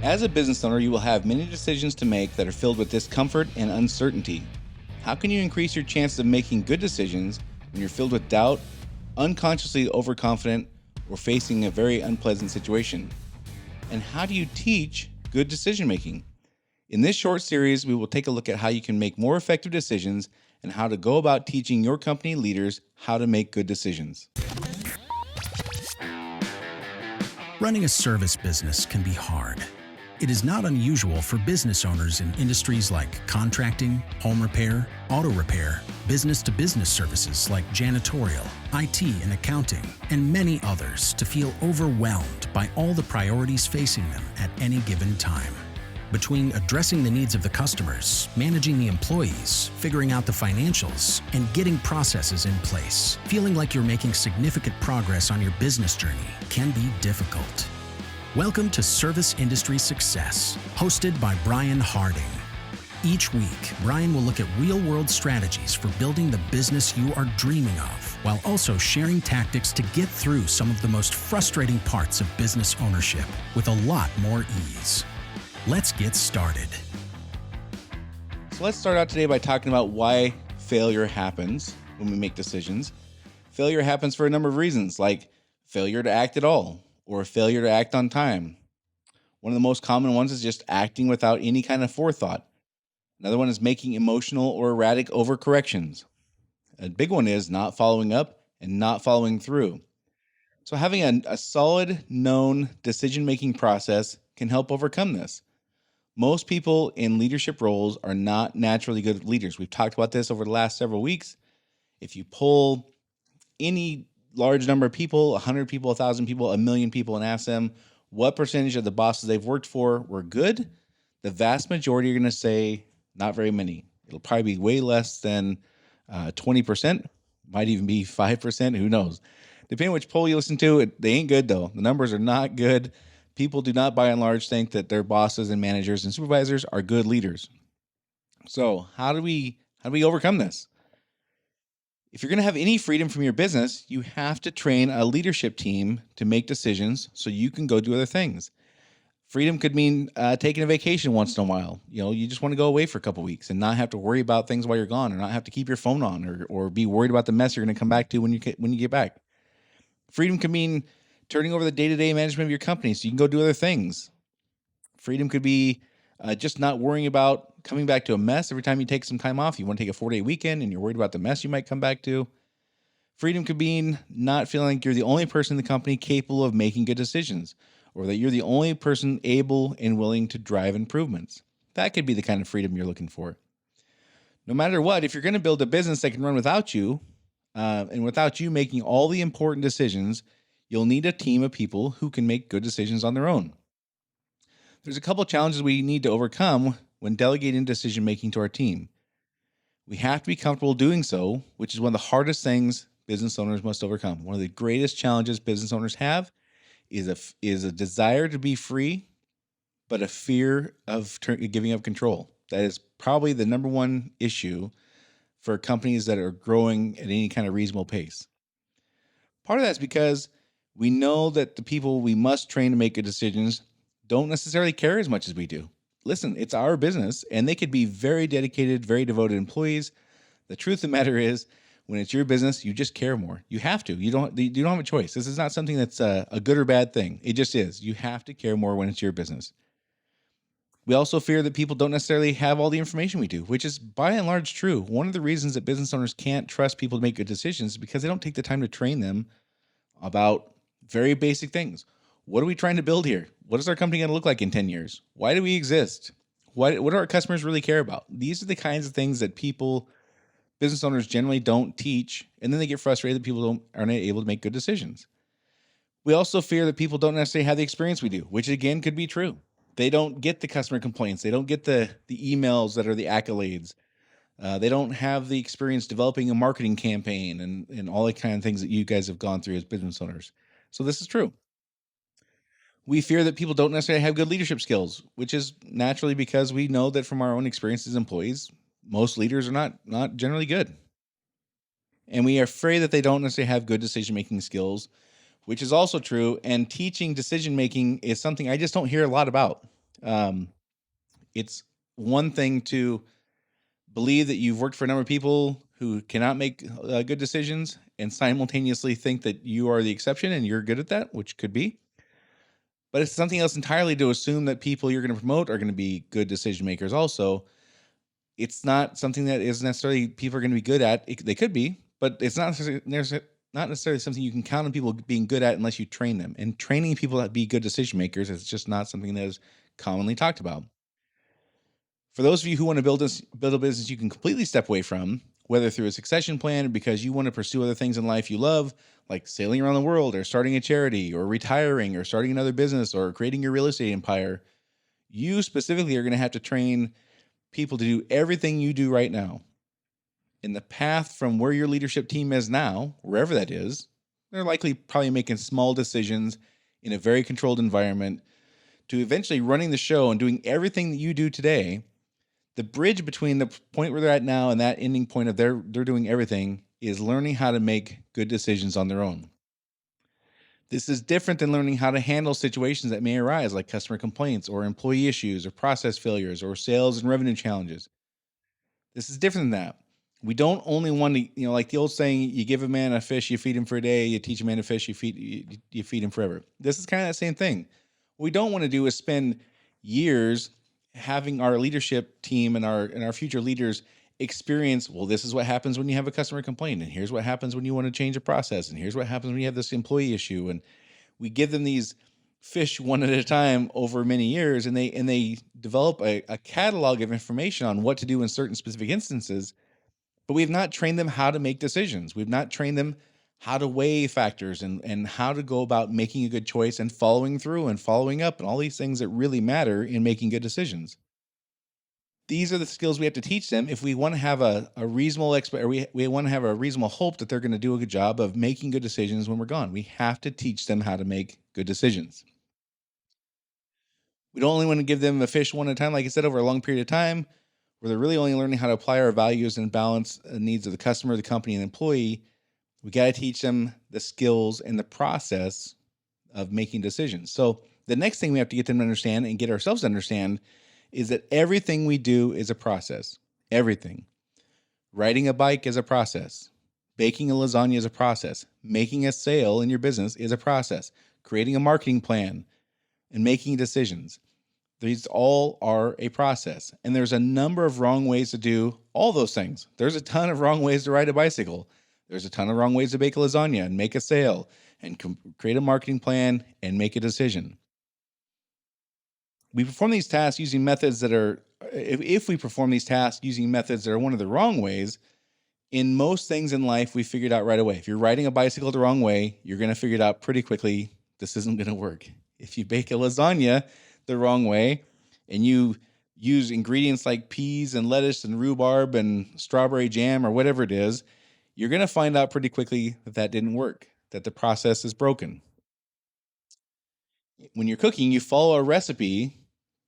As a business owner, you will have many decisions to make that are filled with discomfort and uncertainty. How can you increase your chances of making good decisions when you're filled with doubt, unconsciously overconfident, or facing a very unpleasant situation? And how do you teach good decision making? In this short series, we will take a look at how you can make more effective decisions and how to go about teaching your company leaders how to make good decisions. Running a service business can be hard. It is not unusual for business owners in industries like contracting, home repair, auto repair, business-to-business services like janitorial, IT and accounting, and many others to feel overwhelmed by all the priorities facing them at any given time. Between addressing the needs of the customers, managing the employees, figuring out the financials, and getting processes in place, feeling like you're making significant progress on your business journey can be difficult. Welcome to Service Industry Success, hosted by Brian Harding. Each week, Brian will look at real-world strategies for building the business you are dreaming of, while also sharing tactics to get through some of the most frustrating parts of business ownership with a lot more ease. Let's get started. So let's start out today by talking about why failure happens when we make decisions. Failure happens for a number of reasons, like failure to act at all, or a failure to act on time. One of the most common ones is just acting without any kind of forethought. Another one is making emotional or erratic overcorrections. A big one is not following up and not following through. So having a solid, known decision-making process can help overcome this. Most people in leadership roles are not naturally good leaders. We've talked about this over the last several weeks. If you pull any large number of people, 100 people, 1,000 people, 1,000,000 people, and ask them what percentage of the bosses they've worked for were good, the vast majority are going to say not very many. It'll probably be way less than 20%, might even be 5%, who knows. Depending on which poll you listen to, they ain't good though. The numbers are not good. People do not by and large think that their bosses and managers and supervisors are good leaders. So how do we overcome this? If you're going to have any freedom from your business, you have to train a leadership team to make decisions so you can go do other things. Freedom could mean taking a vacation once in a while. You just want to go away for a couple weeks and not have to worry about things while you're gone, or not have to keep your phone on, or be worried about the mess you're going to come back to when you get back. Freedom could mean turning over the day-to-day management of your company so you can go do other things. Freedom could be just not worrying about coming back to a mess every time you take some time off. You want to take a 4-day weekend and you're worried about the mess you might come back to. Freedom could mean not feeling like you're the only person in the company capable of making good decisions, or that you're the only person able and willing to drive improvements. That could be the kind of freedom you're looking for. No matter what, if you're going to build a business that can run without you, and without you making all the important decisions, you'll need a team of people who can make good decisions on their own. There's a couple of challenges we need to overcome when delegating decision-making to our team. We have to be comfortable doing so, which is one of the hardest things business owners must overcome. One of the greatest challenges business owners have is a desire to be free, but a fear of giving up control. That is probably the number one issue for companies that are growing at any kind of reasonable pace. Part of that's because we know that the people we must train to make good decisions don't necessarily care as much as we do. Listen, it's our business, and they could be very dedicated, very devoted employees. The truth of the matter is, when it's your business, you just care more. You have to. You don't have a choice. This is not something that's a good or bad thing. It just is. You have to care more when it's your business. We also fear that people don't necessarily have all the information we do, which is by and large true. One of the reasons that business owners can't trust people to make good decisions is because they don't take the time to train them about very basic things. What are we trying to build here? What is our company going to look like in 10 years? Why do we exist? What do our customers really care about? These are the kinds of things that business owners generally don't teach, and then they get frustrated that people aren't able to make good decisions. We also fear that people don't necessarily have the experience we do, which again could be true. They don't get the customer complaints. They don't get the emails that are the accolades. They don't have the experience developing a marketing campaign and all the kind of things that you guys have gone through as business owners. So this is true. We fear that people don't necessarily have good leadership skills, which is naturally because we know that from our own experience as employees, most leaders are not generally good. And we are afraid that they don't necessarily have good decision-making skills, which is also true. And teaching decision-making is something I just don't hear a lot about. Um, it's one thing to believe that you've worked for a number of people who cannot make good decisions and simultaneously think that you are the exception and you're good at that, which could be. But it's something else entirely to assume that people you're going to promote are going to be good decision makers also. It's not something that is necessarily people are going to be good at. They could be, but it's not necessarily something you can count on people being good at unless you train them. And training people to be good decision makers is just not something that is commonly talked about. For those of you who want to build a business you can completely step away from, whether through a succession plan or because you want to pursue other things in life you love, like sailing around the world or starting a charity or retiring or starting another business or creating your real estate empire, you specifically are going to have to train people to do everything you do right now. In the path from where your leadership team is now, wherever that is, they're likely probably making small decisions in a very controlled environment to eventually running the show and doing everything that you do today. The bridge between the point where they're at now and that ending point of they're doing everything is learning how to make good decisions on their own. This is different than learning how to handle situations that may arise, like customer complaints or employee issues or process failures or sales and revenue challenges. This is different than that. We don't only want to, like the old saying, you give a man a fish, you feed him for a day, you teach a man to fish, you feed him forever. This is kind of that same thing. What we don't want to do is spend years having our leadership team and our future leaders experience, well, this is what happens when you have a customer complaint, and here's what happens when you want to change a process, and here's what happens when you have this employee issue. And we give them these fish one at a time over many years, and they develop a catalog of information on what to do in certain specific instances, but we've not trained them how to make decisions. We've not trained them how to weigh factors and how to go about making a good choice and following through and following up and all these things that really matter in making good decisions. These are the skills we have to teach them if we want to have a reasonable we want to have a reasonable hope that they're going to do a good job of making good decisions when we're gone. We have to teach them how to make good decisions. We don't only want to give them a fish one at a time, like I said, over a long period of time, where they're really only learning how to apply our values and balance the needs of the customer, the company, and the employee. We got to teach them the skills and the process of making decisions. So the next thing we have to get them to understand and get ourselves to understand is that everything we do is a process. Everything. Riding a bike is a process. Baking a lasagna is a process. Making a sale in your business is a process. Creating a marketing plan and making decisions. These all are a process. And there's a number of wrong ways to do all those things. There's a ton of wrong ways to ride a bicycle. There's a ton of wrong ways to bake a lasagna and make a sale and create a marketing plan and make a decision. We perform these tasks using methods that are, if we perform these tasks using methods that are one of the wrong ways, in most things in life, we figure it out right away. If you're riding a bicycle the wrong way, you're going to figure it out pretty quickly. This isn't going to work. If you bake a lasagna the wrong way and you use ingredients like peas and lettuce and rhubarb and strawberry jam or whatever it is, you're going to find out pretty quickly that that didn't work, that the process is broken. When you're cooking, you follow a recipe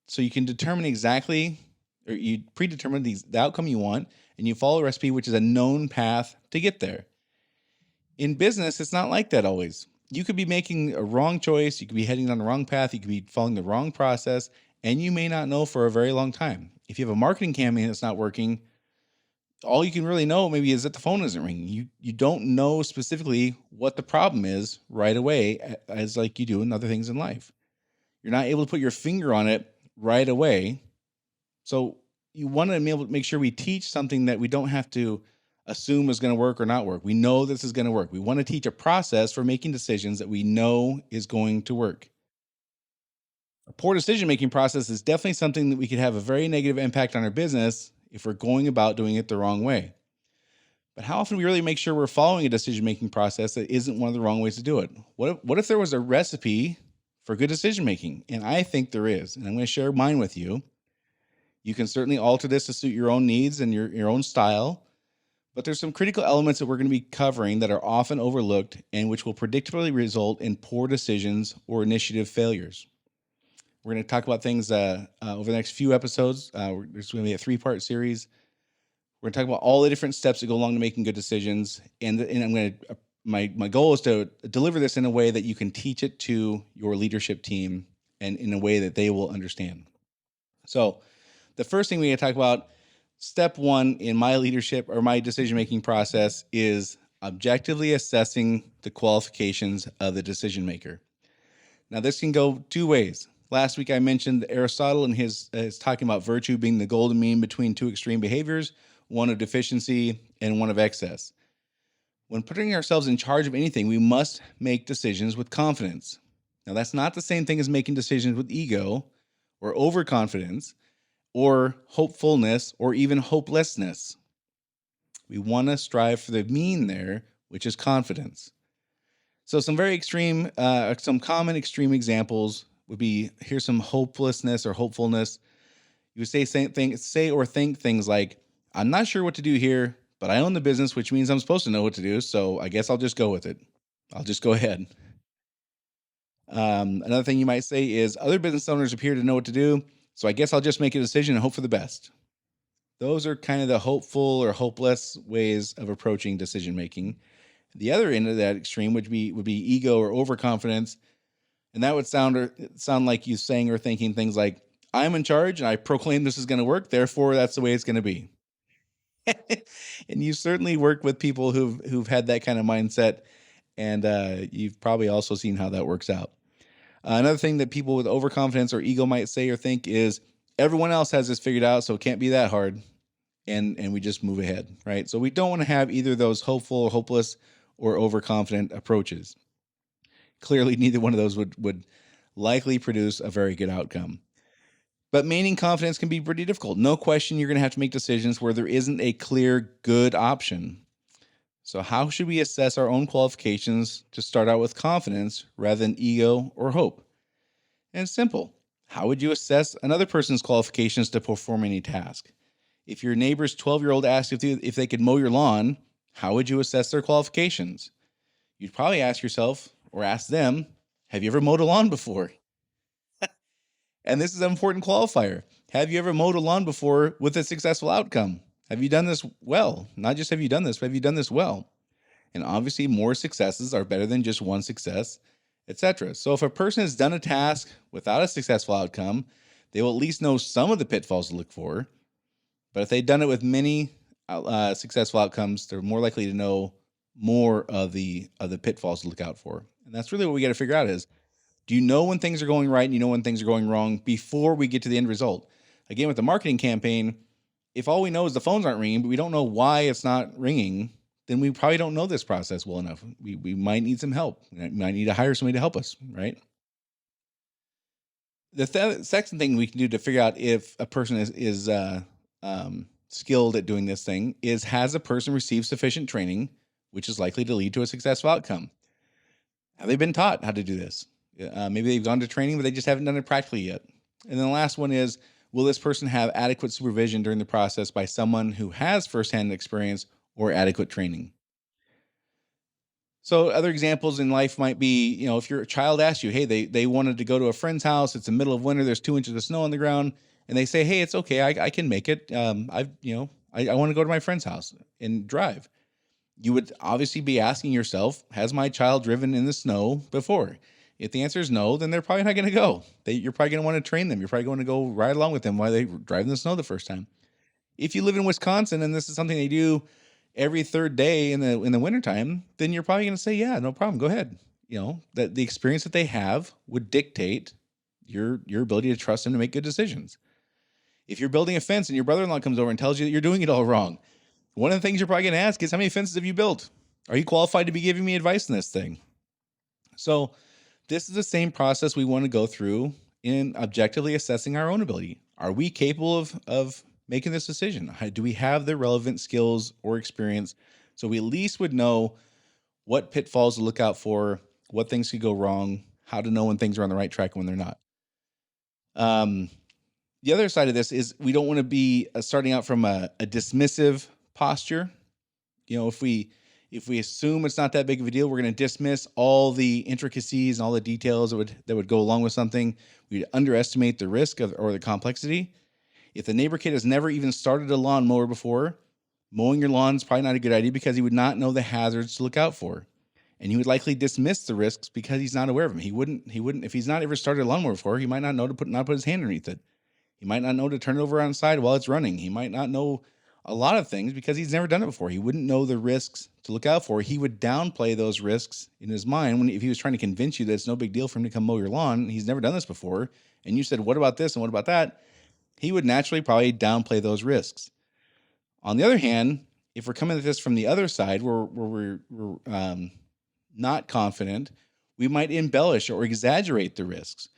so you can determine exactly, or you predetermine the outcome you want, and you follow a recipe which is a known path to get there. In business, it's not like that always. You could be making a wrong choice, you could be heading down the wrong path, you could be following the wrong process, and you may not know for a very long time. If you have a marketing campaign that's not working, all you can really know maybe is that the phone isn't ringing. You don't know specifically what the problem is right away, as like you do in other things in life. You're not able to put your finger on it right away. So you want to be able to make sure we teach something that we don't have to assume is going to work or not work. We know this is going to work. We want to teach a process for making decisions that we know is going to work. A poor decision-making process is definitely something that we could have a very negative impact on our business if we're going about doing it the wrong way. But how often do we really make sure we're following a decision-making process that isn't one of the wrong ways to do it? What if there was a recipe for good decision-making? And I think there is, and I'm going to share mine with you. You can certainly alter this to suit your own needs and your own style, but there's some critical elements that we're going to be covering that are often overlooked and which will predictably result in poor decisions or initiative failures. We're going to talk about things over the next few episodes. There's going to be a 3-part series. We're going to talk about all the different steps that go along to making good decisions. And I'm going to, my goal is to deliver this in a way that you can teach it to your leadership team and in a way that they will understand. So the first thing we gotta talk about, step one in my leadership or my decision-making process, is objectively assessing the qualifications of the decision maker. Now, this can go two ways. Last week, I mentioned Aristotle and his talking about virtue being the golden mean between two extreme behaviors, one of deficiency and one of excess. When putting ourselves in charge of anything, we must make decisions with confidence. Now, that's not the same thing as making decisions with ego or overconfidence or hopefulness or even hopelessness. We want to strive for the mean there, which is confidence. So some very extreme, some common extreme examples would be, here's some hopelessness or hopefulness. You would say or think things like, I'm not sure what to do here, but I own the business, which means I'm supposed to know what to do. So I guess I'll just go with it. I'll just go ahead. Another thing you might say is, other business owners appear to know what to do, so I guess I'll just make a decision and hope for the best. Those are kind of the hopeful or hopeless ways of approaching decision making. The other end of that extreme would be ego or overconfidence, and that would sound like you saying or thinking things like, I'm in charge and I proclaim this is going to work, therefore that's the way it's going to be. And you certainly work with people who've had that kind of mindset, and you've probably also seen how that works out. Another thing that people with overconfidence or ego might say or think is, everyone else has this figured out, so it can't be that hard, and we just move ahead, right? So we don't want to have either those hopeful or hopeless or overconfident approaches. Clearly, neither one of those would likely produce a very good outcome. But maintaining confidence can be pretty difficult. No question, you're going to have to make decisions where there isn't a clear good option. So how should we assess our own qualifications to start out with confidence rather than ego or hope? And it's simple. How would you assess another person's qualifications to perform any task? If your neighbor's 12-year-old asked if they could mow your lawn, how would you assess their qualifications? You'd probably ask yourself or ask them, have you ever mowed a lawn before? And this is an important qualifier. Have you ever mowed a lawn before with a successful outcome? Have you done this well? Not just have you done this, but have you done this well? And obviously, more successes are better than just one success, etc. So if a person has done a task without a successful outcome, they will at least know some of the pitfalls to look for. But if they've done it with many successful outcomes, they're more likely to know more of the pitfalls to look out for. And that's really what we got to figure out is, do you know when things are going right and you know when things are going wrong before we get to the end result? Again, with the marketing campaign, if all we know is the phones aren't ringing, but we don't know why it's not ringing, then we probably don't know this process well enough. We might need some help. We might need to hire somebody to help us, right? The second thing we can do to figure out if a person is skilled at doing this thing is, has a person received sufficient training, which is likely to lead to a successful outcome? Have they been taught how to do this? Maybe they've gone to training, but they just haven't done it practically yet. And then the last one is, will this person have adequate supervision during the process by someone who has firsthand experience or adequate training? So other examples in life might be, if your child asks you, hey, they wanted to go to a friend's house, it's the middle of winter, there's 2 inches of snow on the ground, and they say, hey, it's okay, I can make it. I want to go to my friend's house and drive. You would obviously be asking yourself, has my child driven in the snow before? If the answer is no, then they're probably not going to go. You're probably going to want to train them. You're probably going to go ride along with them while they drive in the snow the first time. If you live in Wisconsin and this is something they do every third day in the wintertime, then you're probably going to say, yeah, no problem, go ahead. That the experience that they have would dictate your ability to trust them to make good decisions. If you're building a fence and your brother-in-law comes over and tells you that you're doing it all wrong, one of the things you're probably going to ask is, how many fences have you built? Are you qualified to be giving me advice in this thing? So this is the same process we want to go through in objectively assessing our own ability. Are we capable of making this decision? Do we have the relevant skills or experience so we at least would know what pitfalls to look out for, what things could go wrong, how to know when things are on the right track and when they're not? The other side of this is, we don't want to be starting out from a dismissive posture. If we assume it's not that big of a deal, we're going to dismiss all the intricacies and all the details that would go along with something. We'd underestimate the risk or the complexity. If the neighbor kid has never even started a lawnmower before, mowing your lawn is probably not a good idea because he would not know the hazards to look out for. And he would likely dismiss the risks because he's not aware of them. He wouldn't, if he's not ever started a lawnmower before, he might not know to not put his hand underneath it. He might not know to turn it over on its side while it's running. He might not know a lot of things because he's never done it before. He wouldn't know the risks to look out for. He would downplay those risks in his mind if he was trying to convince you that it's no big deal for him to come mow your lawn. He's never done this before. And you said, what about this and what about that? He would naturally probably downplay those risks. On the other hand, if we're coming at this from the other side where we're not confident, we might embellish or exaggerate the risks.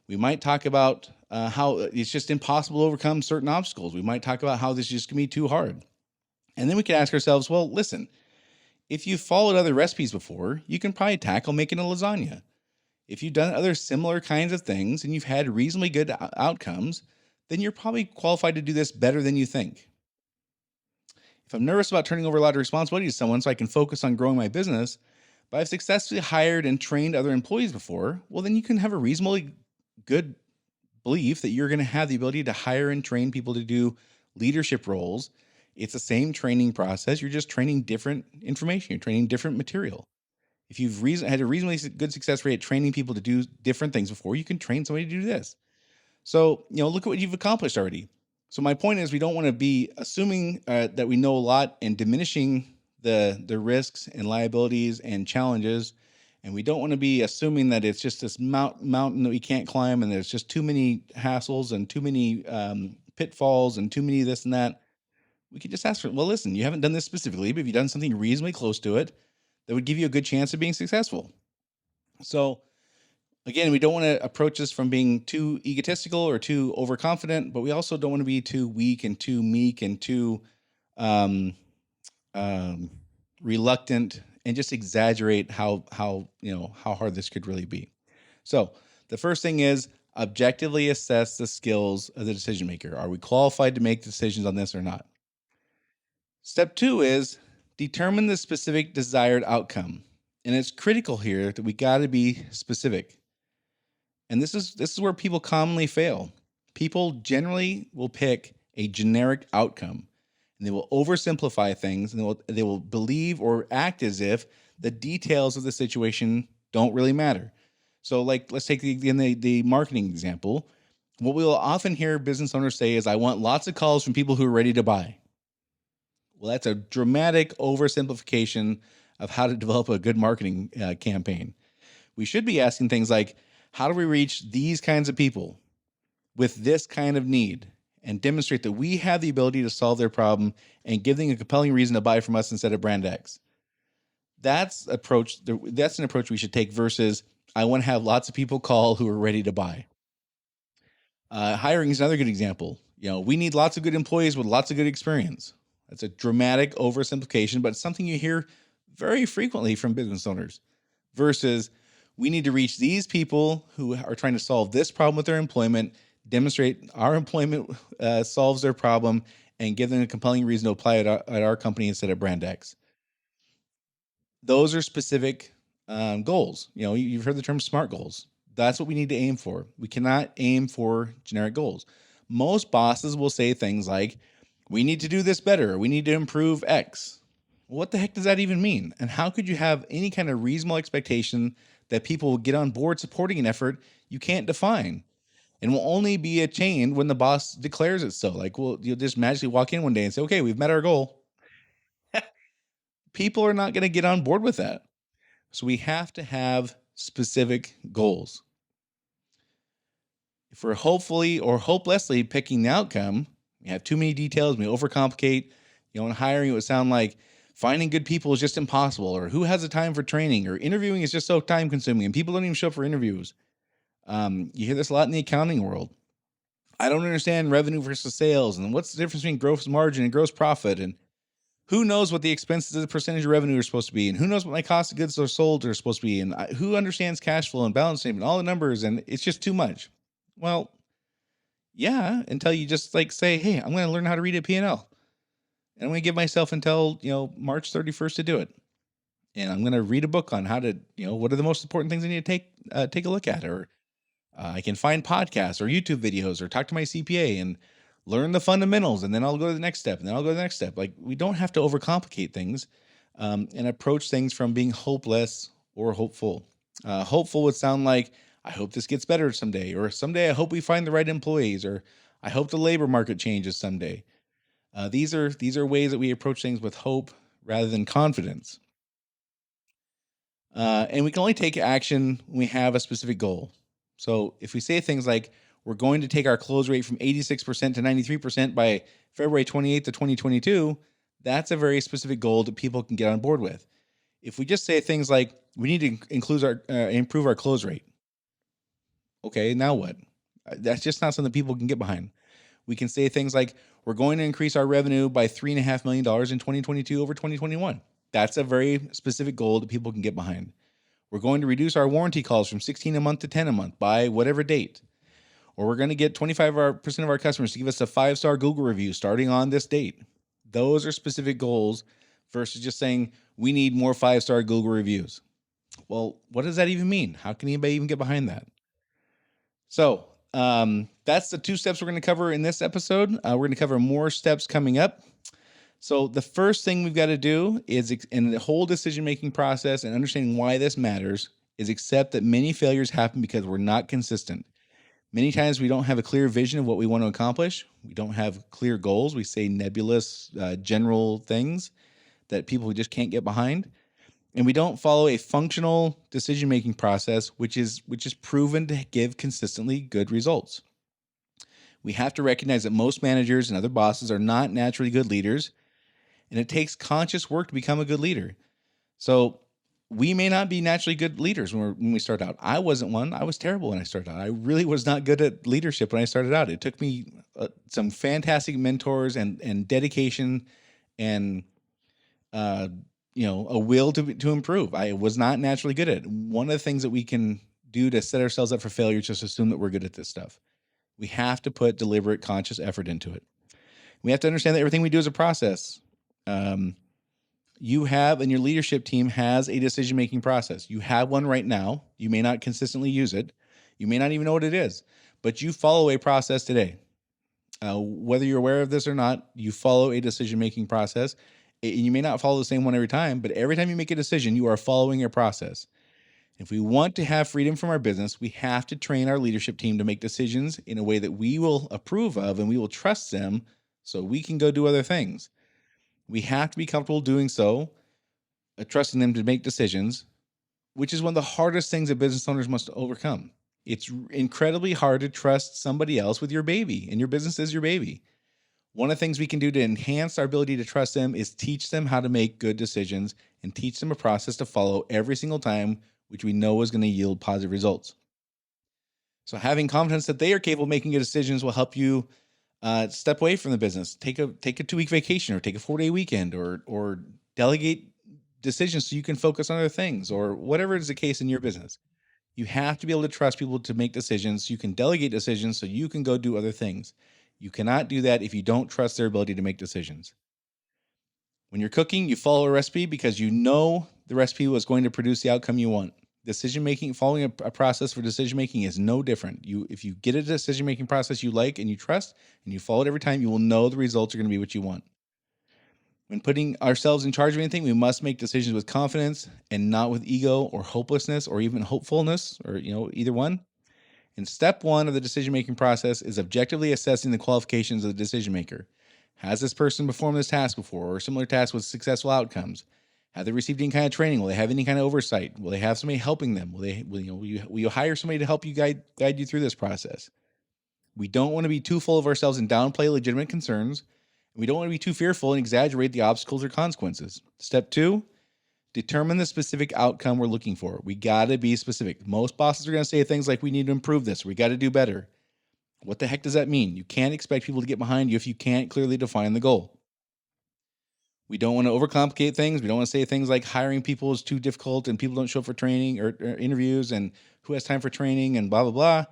We might talk about how it's just impossible to overcome certain obstacles. We might talk about how this is just going to be too hard. And then we can ask ourselves, well, listen, if you've followed other recipes before, you can probably tackle making a lasagna. If you've done other similar kinds of things and you've had reasonably good outcomes, then you're probably qualified to do this better than you think. If I'm nervous about turning over a lot of responsibility to someone so I can focus on growing my business, but I've successfully hired and trained other employees before, well, then you can have a reasonably good belief that you're going to have the ability to hire and train people to do leadership roles. It's the same training process. You're just training different information. You're training different material. If you've had a reasonably good success rate at training people to do different things before, you can train somebody to do this. So, look at what you've accomplished already. So my point is we don't want to be assuming that we know a lot and diminishing the risks and liabilities and challenges. And we don't want to be assuming that it's just this mountain that we can't climb and there's just too many hassles and too many pitfalls and too many this and that. We could just ask for, well, listen, you haven't done this specifically, but if you've done something reasonably close to it, that would give you a good chance of being successful. So again, we don't want to approach this from being too egotistical or too overconfident, but we also don't want to be too weak and too meek and too reluctant and just exaggerate how hard this could really be. So the first thing is objectively assess the skills of the decision maker. Are we qualified to make decisions on this or not? Step 2 is determine the specific desired outcome. And it's critical here that we got to be specific. And this is where people commonly fail. People generally will pick a generic outcome and they will oversimplify things and they will believe or act as if the details of the situation don't really matter. So let's take the marketing example. What we will often hear business owners say is, I want lots of calls from people who are ready to buy. Well, that's a dramatic oversimplification of how to develop a good marketing campaign. We should be asking things like, how do we reach these kinds of people with this kind of need and demonstrate that we have the ability to solve their problem and give them a compelling reason to buy from us instead of brand X? That's an approach we should take versus, I want to have lots of people call who are ready to buy. Hiring is another good example. We need lots of good employees with lots of good experience. That's a dramatic oversimplification, but it's something you hear very frequently from business owners versus we need to reach these people who are trying to solve this problem with their employment, demonstrate our employment solves their problem, and give them a compelling reason to apply it at our company instead of brand X. Those are specific goals. You've heard the term SMART goals. That's what we need to aim for. We cannot aim for generic goals. Most bosses will say things like, we need to do this better. We need to improve X. What the heck does that even mean? And how could you have any kind of reasonable expectation that people will get on board supporting an effort you can't define? And will only be attained when the boss declares it so. You'll just magically walk in one day and say, okay, we've met our goal. People are not going to get on board with that. So we have to have specific goals. If we're hopefully or hopelessly picking the outcome, we have too many details, we overcomplicate. In hiring, it would sound like finding good people is just impossible, or who has the time for training, or interviewing is just so time consuming, and people don't even show up for interviews. You hear this a lot in the accounting world. I don't understand revenue versus sales, and what's the difference between gross margin and gross profit, and who knows what the expenses as a percentage of revenue are supposed to be, and who knows what my cost of goods are sold are supposed to be, and who understands cash flow and balance statement, all the numbers, and it's just too much. Well, yeah, until you just say, hey, I'm going to learn how to read a P&L. And I'm going to give myself until, March 31st to do it. And I'm going to read a book on how to, what are the most important things I need to take a look at. Or I can find podcasts or YouTube videos or talk to my CPA and learn the fundamentals. And then I'll go to the next step. And then I'll go to the next step. We don't have to overcomplicate things and approach things from being hopeless or hopeful. Hopeful would sound like, I hope this gets better someday. Or someday I hope we find the right employees. Or I hope the labor market changes someday. These are ways that we approach things with hope rather than confidence. And we can only take action when we have a specific goal. So if we say things like, we're going to take our close rate from 86% to 93% by February 28th of 2022, that's a very specific goal that people can get on board with. If we just say things like, we need to improve our close rate. Okay, now what? That's just not something people can get behind. We can say things like, we're going to increase our revenue by $3.5 million in 2022 over 2021. That's a very specific goal that people can get behind. We're going to reduce our warranty calls from 16 a month to 10 a month by whatever date. Or we're going to get 25% of our customers to give us a 5-star Google review starting on this date. Those are specific goals versus just saying we need more 5-star Google reviews. Well, what does that even mean? How can anybody even get behind that? So that's the 2 steps we're going to cover in this episode. We're going to cover more steps coming up. So the first thing we've got to do is, in the whole decision-making process and understanding why this matters, is accept that many failures happen because we're not consistent. Many times we don't have a clear vision of what we want to accomplish. We don't have clear goals. We say nebulous, general things that people just can't get behind. And we don't follow a functional decision-making process, which is proven to give consistently good results. We have to recognize that most managers and other bosses are not naturally good leaders, and it takes conscious work to become a good leader. So we may not be naturally good leaders when we start out. I wasn't one. I was terrible when I started out. I really was not good at leadership when I started out. It took me some fantastic mentors and dedication and a will to improve. I was not naturally good at it. One of the things that we can do to set ourselves up for failure is just assume that we're good at this stuff. We have to put deliberate, conscious effort into it. We have to understand that everything we do is a process. You have, and your leadership team has, a decision-making process. You have one right now. You may not consistently use it. You may not even know what it is, but you follow a process today. Whether you're aware of this or not, you follow a decision-making process. You may not follow the same one every time, but every time you make a decision, you are following a process. If we want to have freedom from our business, we have to train our leadership team to make decisions in a way that we will approve of and we will trust them so we can go do other things. We have to be comfortable doing so, trusting them to make decisions, which is one of the hardest things that business owners must overcome. It's incredibly hard to trust somebody else with your baby, and your business is your baby. One of the things we can do to enhance our ability to trust them is teach them how to make good decisions and teach them a process to follow every single time, which we know is going to yield positive results. So having confidence that they are capable of making good decisions will help you step away from the business. Take a 2-week vacation, or take a 4-day weekend, or delegate decisions so you can focus on other things, or whatever is the case in your business. You have to be able to trust people to make decisions. You can delegate decisions so you can go do other things. You cannot do that if you don't trust their ability to make decisions. When you're cooking, you follow a recipe because you know the recipe was going to produce the outcome you want. Decision-making, following a process for decision-making is no different. If you get a decision-making process you like and you trust, and you follow it every time, you will know the results are going to be what you want. When putting ourselves in charge of anything, we must make decisions with confidence and not with ego or hopelessness or even hopefulness, or either one. And step 1 of the decision-making process is objectively assessing the qualifications of the decision-maker. Has this person performed this task before, or a similar task with successful outcomes? Have they received any kind of training? Will they have any kind of oversight? Will they have somebody helping them? Will you hire somebody to help you guide you through this process? We don't want to be too full of ourselves and downplay legitimate concerns. We don't want to be too fearful and exaggerate the obstacles or consequences. Step 2, determine the specific outcome we're looking for. We got to be specific. Most bosses are going to say things like, we need to improve this. We got to do better. What the heck does that mean? You can't expect people to get behind you if you can't clearly define the goal. We don't want to overcomplicate things. We don't want to say things like hiring people is too difficult and people don't show up for training or interviews and who has time for training and blah, blah, blah.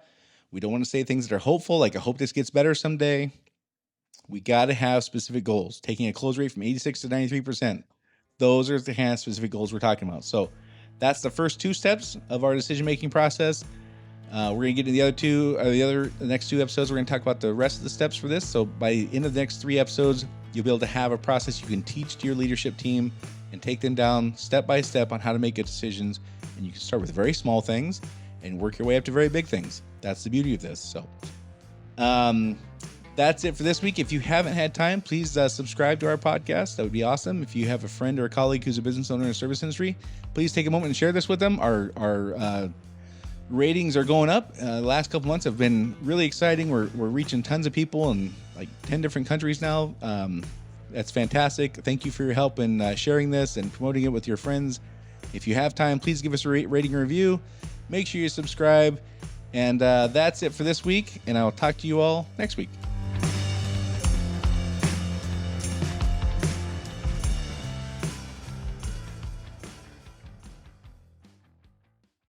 We don't want to say things that are hopeful, like I hope this gets better someday. We got to have specific goals. Taking a close rate from 86 to 93%. Those are the kind of specific goals we're talking about. So that's the first 2 steps of our decision-making process. We're going to get into the next 2 episodes. We're going to talk about the rest of the steps for this. So by the end of the next 3 episodes, you'll be able to have a process you can teach to your leadership team and take them down step by step on how to make good decisions. And you can start with very small things and work your way up to very big things. That's the beauty of this. So That's it for this week. If you haven't had time, please subscribe to our podcast. That would be awesome. If you have a friend or a colleague who's a business owner in the service industry, please take a moment and share this with them. Our ratings are going up. The last couple months have been really exciting. We're reaching tons of people in like 10 different countries now. That's fantastic. Thank you for your help in sharing this and promoting it with your friends. If you have time, please give us a rating and review. Make sure you subscribe. And that's it for this week. And I'll talk to you all next week.